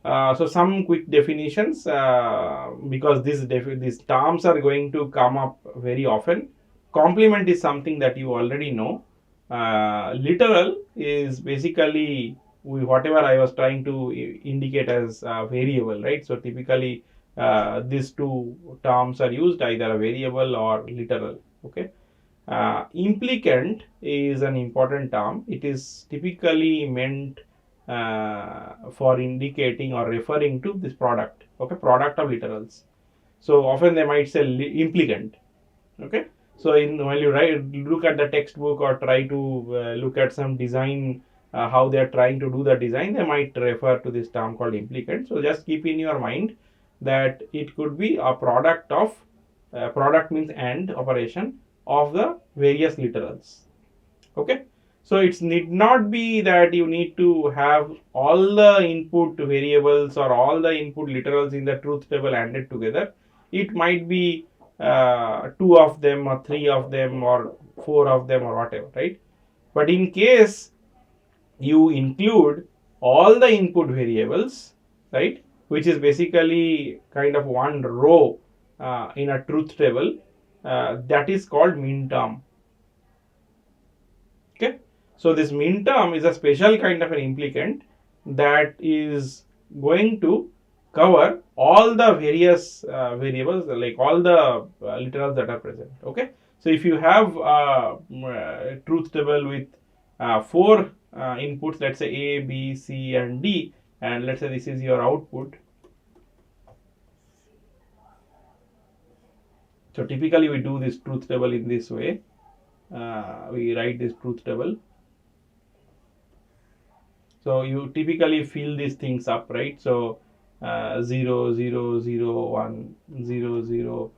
So some quick definitions, because these terms are going to come up very often. Complement is something that you already know. Literal is basically whatever I was trying to indicate as a variable, right? So typically these two terms are used, either a variable or literal. Okay. Implicant is an important term. It is typically meant for indicating or referring to this product. Okay, product of literals. So often they might say implicant. Okay, so when you look at the textbook or try to look at some design, how they are trying to do the design, they might refer to this term called implicant. So just keep in your mind that it could be a product of product means and operation of the various literals. Okay, so it need not be that you need to have all the input variables or all the input literals in the truth table added together. It might be two of them or three of them or four of them or whatever, right? But in case you include all the input variables, right, which is basically kind of one row in a truth table, that is called min term. Okay, so this min term is a special kind of an implicant that is going to cover all the various variables, like all the literals that are present. Okay, so if you have a truth table with four inputs, let's say A, B, C and D, and let's say this is your output. So typically we do this truth table in this way. We write this truth table. So you typically fill these things up, right? So 0, 0, 0, 1, 0, 0,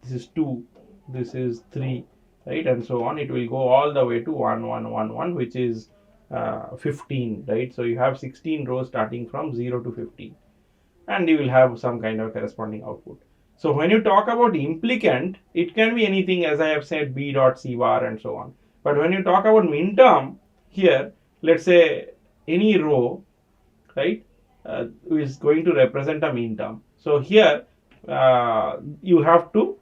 this is 2, this is 3, right? And so on. It will go all the way to 1, 1, 1, 1, which is 15, right? So you have 16 rows starting from 0 to 15. And you will have some kind of corresponding output. So when you talk about implicant, it can be anything, as I have said, B dot C bar and so on. But when you talk about min term, here, let's say any row, right, is going to represent a min term. So here you have to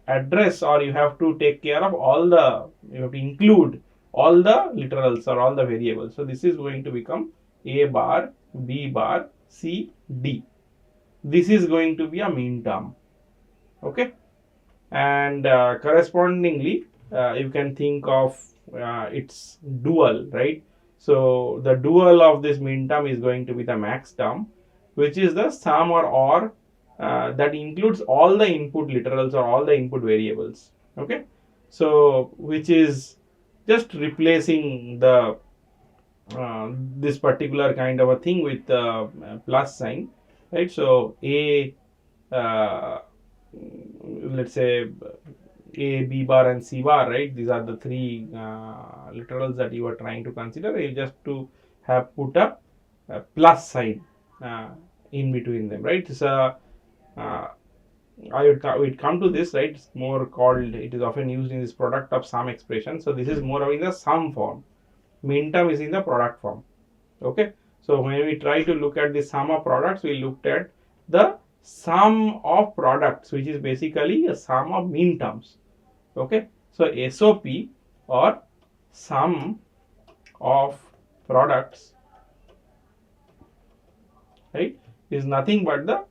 address, or you have to take care of all the, you have to include all the literals or all the variables. So this is going to become A bar, B bar, C, D. This is going to be a min term. Okay, and correspondingly you can think of its dual, right? So the dual of this min term is going to be the max term, which is the sum or that includes all the input literals or all the input variables. Okay, so which is just replacing the this particular kind of a thing with the plus sign, right? So A, let's say A, B bar and C bar, right? These are the three literals that you are trying to consider. You just to have put a plus sign in between them, right? So I would come to this, right? It's more called, it is often used in this product of sum expression. So this is more of in the sum form. Min term is in the product form. Okay, so when we try to look at the sum of products, we looked at the sum of products, which is basically a sum of min terms. Okay, so SOP or sum of products, right, is nothing but the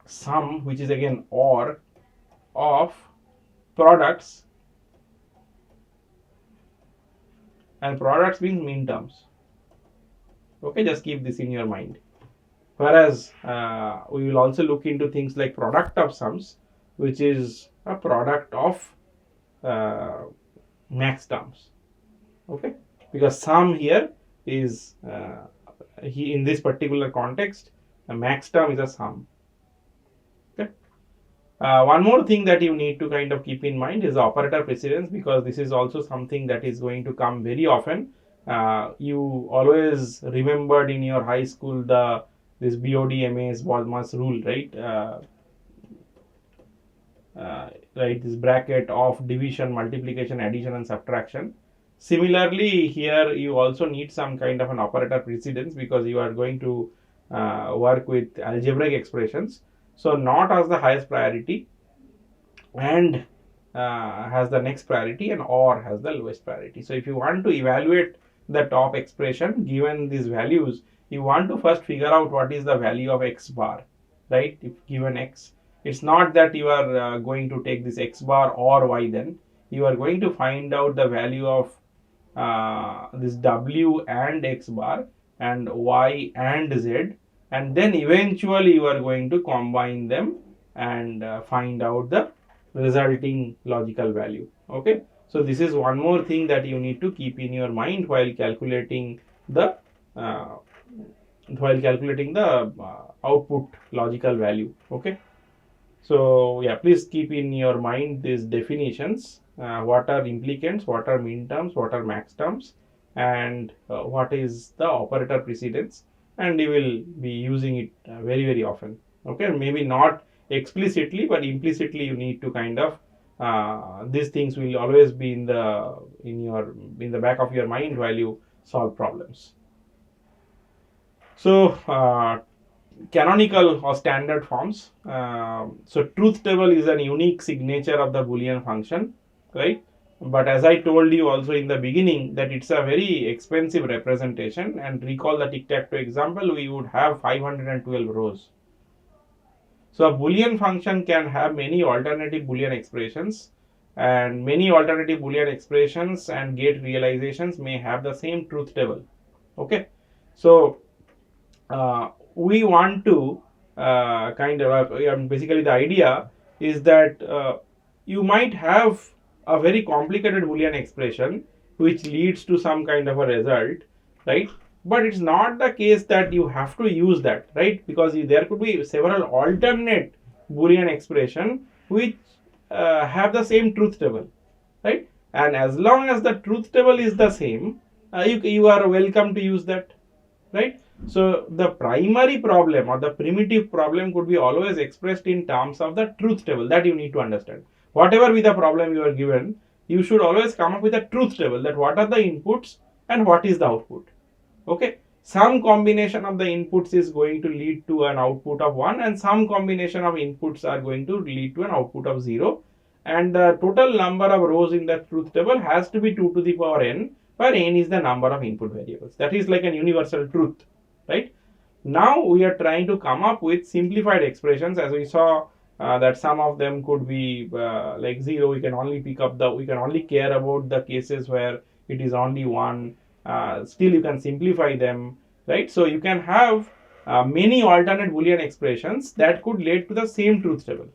sum, which is again or, of products, and products means min terms. Okay, just keep this in your mind. Whereas we will also look into things like product of sums, which is a product of max terms. Okay, because sum here is in this particular context, a max term is a sum. Okay. One more thing that you need to kind of keep in mind is the operator precedence, because this is also something that is going to come very often. You always remembered in your high school this BOD-MS Boltzmann rule, right? Right, this bracket of division, multiplication, addition and subtraction. Similarly, here you also need some kind of an operator precedence, because you are going to work with algebraic expressions. So not as the highest priority, and has the next priority, and or has the lowest priority. So if you want to evaluate the top expression given these values, you want to first figure out what is the value of x bar, right? If given x, it's not that you are going to take this x bar or y, then you are going to find out the value of this w and x bar and y and z, and then eventually you are going to combine them and find out the resulting logical value. Okay, so this is one more thing that you need to keep in your mind while calculating the uh, output logical value. Okay, so yeah, please keep in your mind these definitions. What are implicants, what are min terms, what are max terms, and what is the operator precedence, and you will be using it very often. Okay, maybe not explicitly, but implicitly you need to kind of these things will always be in the back of your mind while you solve problems. So canonical or standard forms. So truth table is an unique signature of the Boolean function, right? But as I told you also in the beginning that it's a very expensive representation, and recall the tic-tac-toe example, we would have 512 rows. So a Boolean function can have many alternative Boolean expressions, and many alternative Boolean expressions and gate realizations may have the same truth table. Okay, so we want to basically the idea is that you might have a very complicated Boolean expression which leads to some kind of a result, right? But it's not the case that you have to use that, right? Because there could be several alternate Boolean expression which have the same truth table, right? And as long as the truth table is the same, you are welcome to use that, right? So the primary problem or the primitive problem could be always expressed in terms of the truth table. That you need to understand. Whatever be the problem you are given, you should always come up with a truth table, that what are the inputs and what is the output. Okay, some combination of the inputs is going to lead to an output of 1, and some combination of inputs are going to lead to an output of 0, and the total number of rows in the truth table has to be 2 to the power n, where n is the number of input variables. That is like an universal truth, right? Now we are trying to come up with simplified expressions, as we saw that some of them could be like 0. We can only care about the cases where it is only 1. Still you can simplify them, right? So you can have many alternate Boolean expressions that could lead to the same truth table.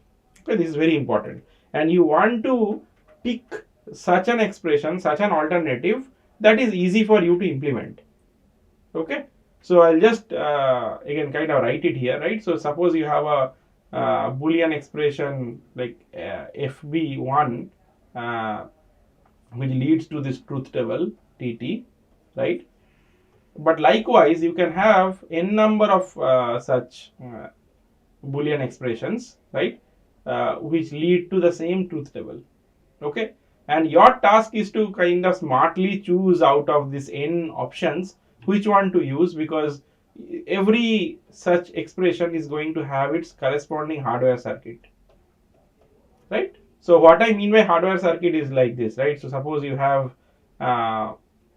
Okay, this is very important, and you want to pick such an expression, such an alternative that is easy for you to implement. Okay, so I'll just again kind of write it here, right? So suppose you have a Boolean expression like FB1 which leads to this truth table TT, right? But likewise you can have n number of such Boolean expressions, right, which lead to the same truth table. Okay, and your task is to kind of smartly choose out of this n options which one to use, because every such expression is going to have its corresponding hardware circuit, right? So what I mean by hardware circuit is like this, right? So suppose you have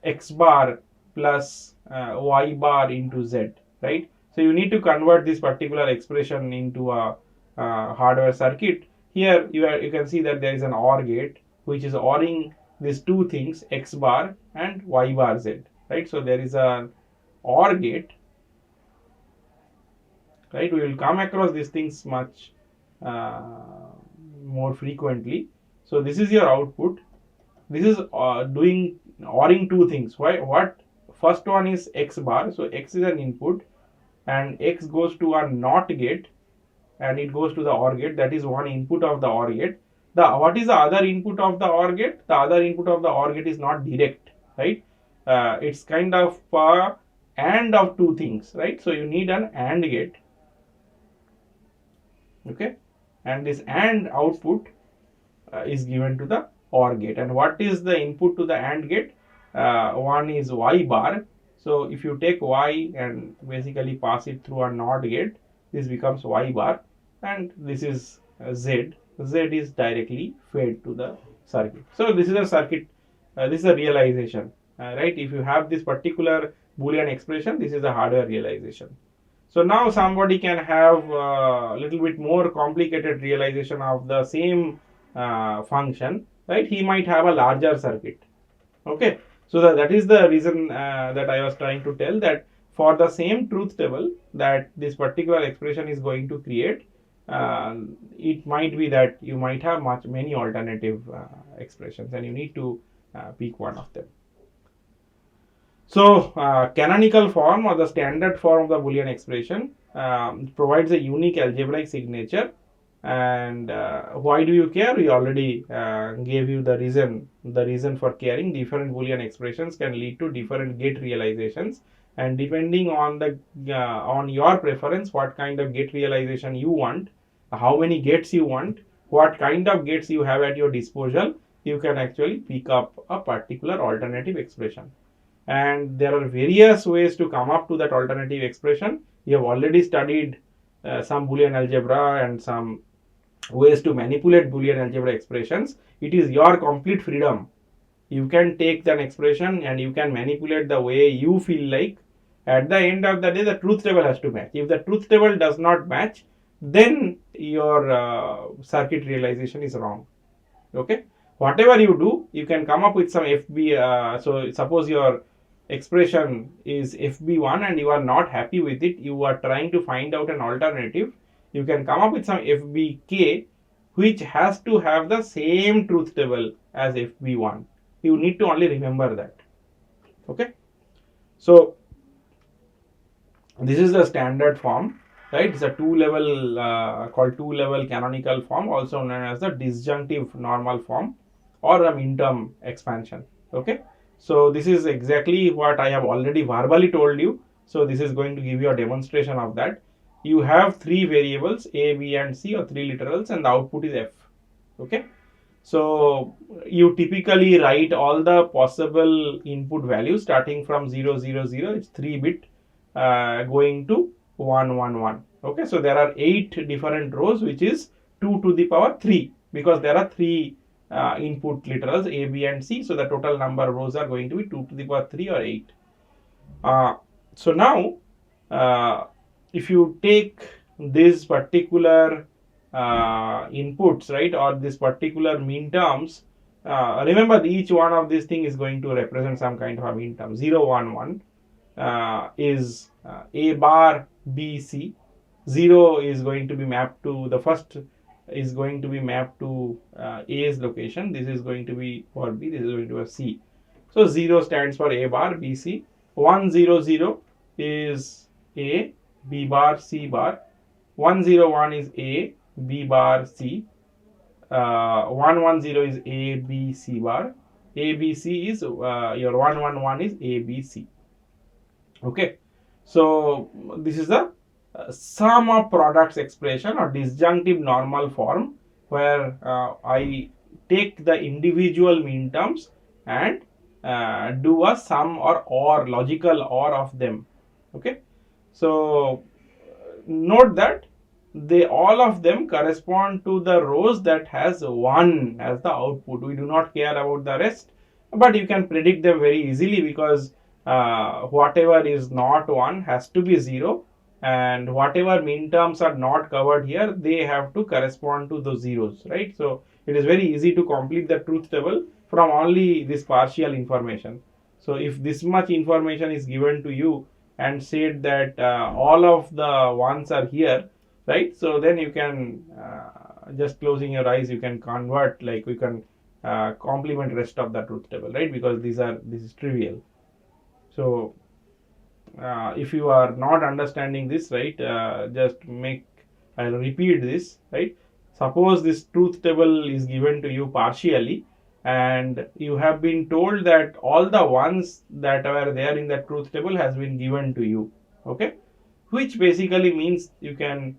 x bar plus y bar into z, right? So you need to convert this particular expression into a hardware circuit. Here you can see that there is an OR gate which is ORing these two things, x bar and y bar z, right? So there is an OR gate, right? We will come across these things much more frequently. So this is your output. This is doing ORing two things. What first one is x bar, so x is an input and x goes to a NOT gate and it goes to the OR gate. That is one input of the OR gate. What is the other input of the OR gate? The other input of the OR gate is not direct, right? It's kind of AND of two things, right? So you need an AND gate, okay, and this AND output is given to the OR gate. And what is the input to the AND gate? One is y bar, So if you take y and basically pass it through a NOT gate, this becomes y bar, and this is z. Z is directly fed to the circuit. So this is a circuit, this is a realization, right? If you have this particular Boolean expression, this is a hardware realization. So now somebody can have a little bit more complicated realization of the same function, right? He might have a larger circuit. Okay, so that is the reason that I was trying to tell, that for the same truth table that this particular expression is going to create, it might be that you might have many alternative expressions, and you need to pick one of them. So canonical form, or the standard form of the Boolean expression, provides a unique algebraic signature. And why do you care? We already gave you the reason for caring. Different Boolean expressions can lead to different gate realizations, and depending on the on your preference, what kind of gate realization you want, how many gates you want, what kind of gates you have at your disposal, you can actually pick up a particular alternative expression. And there are various ways to come up to that alternative expression. You have already studied some Boolean algebra and some ways to manipulate Boolean algebra expressions. It is your complete freedom. You can take that expression and you can manipulate the way you feel like. At the end of the day, the truth table has to match. If the truth table does not match, then your circuit realization is wrong. Okay, whatever you do, you can come up with some FB. So suppose your expression is FB1 and you are not happy with it, you are trying to find out an alternative, you can come up with some FBK which has to have the same truth table as FB1. You need to only remember that. Okay, so this is the standard form, right? It's a two-level called two-level canonical form, also known as the disjunctive normal form or a min-term expansion. Okay, so this is exactly what I have already verbally told you. So this is going to give you a demonstration of that. You have three variables A, B and C, or three literals, and the output is F. Okay, so you typically write all the possible input values starting from 0, 0, 0. It's 3-bit going to 1, 1, 1. Okay, so there are 8 different rows, which is 2 to the power 3, because there are 3 input literals A, B and C. So the total number of rows are going to be 2 to the power 3 or 8. So now if you take this particular inputs, right, or this particular min terms, remember each one of these thing is going to represent some kind of a min term. 0, 1, 1 is A bar B C. 0 is going to be mapped to the first, is going to be mapped to A's location. This is going to be for B, this is going to be C. So 0 stands for A bar B C. 1, 0, 0 is A, B bar, C bar. 1, 0, 1 is A, B bar, C. 1, 1, 0 is A, B, C bar. A, B, C is your 1, 1, 1 is A, B, C. Okay, so this is the sum of products expression or disjunctive normal form, where I take the individual min terms and do a sum or logical or of them. Okay, so note that they all of them correspond to the rows that has 1 as the output. We do not care about the rest, but you can predict them very easily, because whatever is not 1 has to be 0, and whatever min terms are not covered here, they have to correspond to those zeros, right? So it is very easy to complete the truth table from only this partial information. So if this much information is given to you and said that all of the ones are here, right? So then you can just closing your eyes, you can convert, like we can complement rest of the truth table, right? Because this is trivial. So if you are not understanding this, right, I'll repeat this, right? Suppose this truth table is given to you partially, and you have been told that all the ones that were there in the truth table has been given to you. Okay, which basically means you can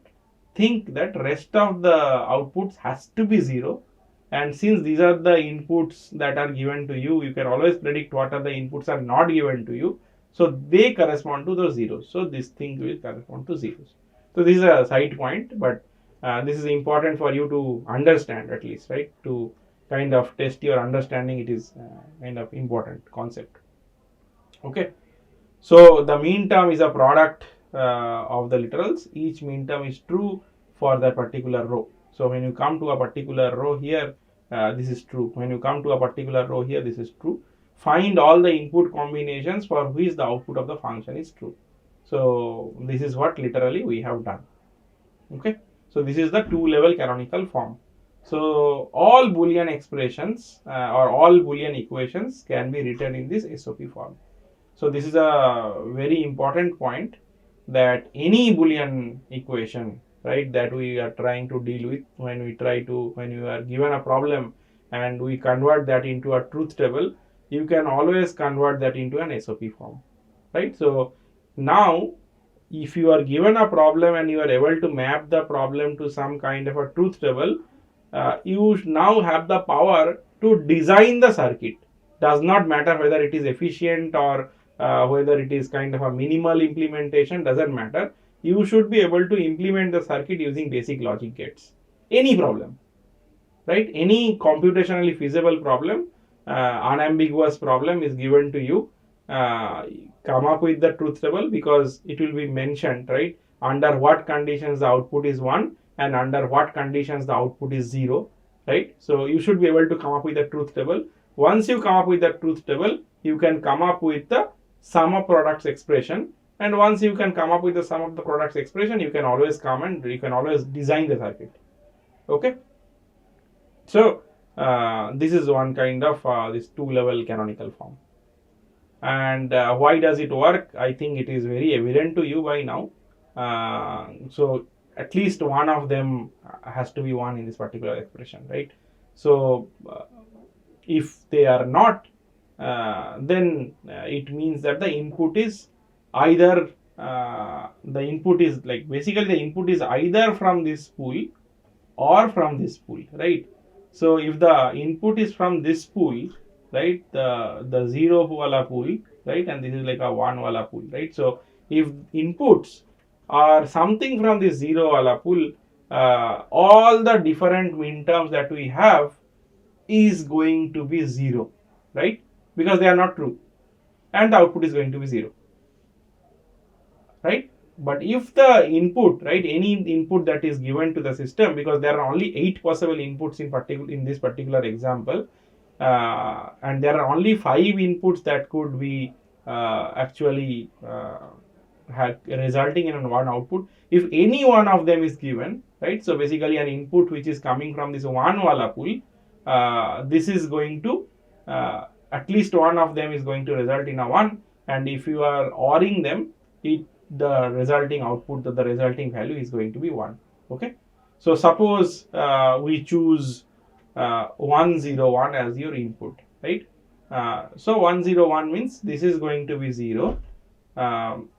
think that rest of the outputs has to be 0. And since these are the inputs that are given to you, you can always predict what are the inputs are not given to you. So they correspond to those zeros. So this thing will correspond to zeros. So this is a side point, but this is important for you to understand at least, right? To kind of test your understanding, it is kind of important concept. Okay. So the mean term is a product of the literals. Each mean term is true for that particular row. So when you come to a particular row here, this is true. When you come to a particular row here, this is true. Find all the input combinations for which the output of the function is true. So this is what literally we have done. Okay. So this is the two-level canonical form. So all Boolean expressions or all Boolean equations can be written in this SOP form. So this is a very important point, that any Boolean equation, right, that we are trying to deal with, when you are given a problem and we convert that into a truth table, you can always convert that into an SOP form, right? So now if you are given a problem and you are able to map the problem to some kind of a truth table, you now have the power to design the circuit. Does not matter whether it is efficient or whether it is kind of a minimal implementation, doesn't matter. You should be able to implement the circuit using basic logic gates. Any problem, right? Any computationally feasible problem, unambiguous problem is given to you. Come up with the truth table, because it will be mentioned, right, under what conditions the output is 1 and under what conditions the output is 0, right? So you should be able to come up with the truth table. Once you come up with the truth table, you can come up with the sum of products expression, and once you can come up with the sum of the products expression, you can always come and you can always design the circuit. Okay. So this is one kind of this two-level canonical form. And why does it work? I think it is very evident to you by now. So at least one of them has to be 1 in this particular expression, right? So if they are not, then it means that the input is either the input is like, basically the input is either from this pool or from this pool, right? So if the input is from this pool, right, the 0 wala pool, right, and this is like a 1 wala pool, right? So if inputs are something from this 0 wala pool, all the different min terms that we have is going to be 0, right, because they are not true, and the output is going to be 0, right? But if the input, right, any input that is given to the system, because there are only 8 possible inputs in this particular example, and there are only 5 inputs that could be actually resulting in one output. If any one of them is given, right, so basically an input which is coming from this 1 wala pool, this is going to at least one of them is going to result in a 1, and if you are ORing them, the resulting output, the resulting value is going to be 1. Okay. So suppose we choose 101 as your input, right? So 101 means this is going to be 0,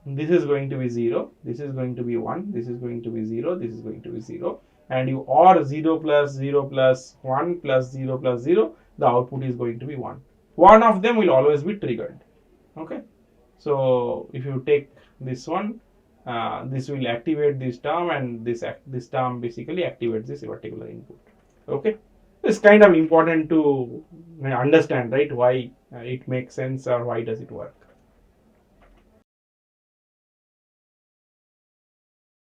this is going to be 0, this is going to be 1, this is going to be 0, this is going to be 0, and you OR 0 plus 0 plus 1 plus 0 plus 0, the output is going to be 1. One of them will always be triggered. Okay. So if you take this one, this will activate this term, and this term basically activates this particular input. Okay. It's kind of important to understand, right, why it makes sense or why does it work.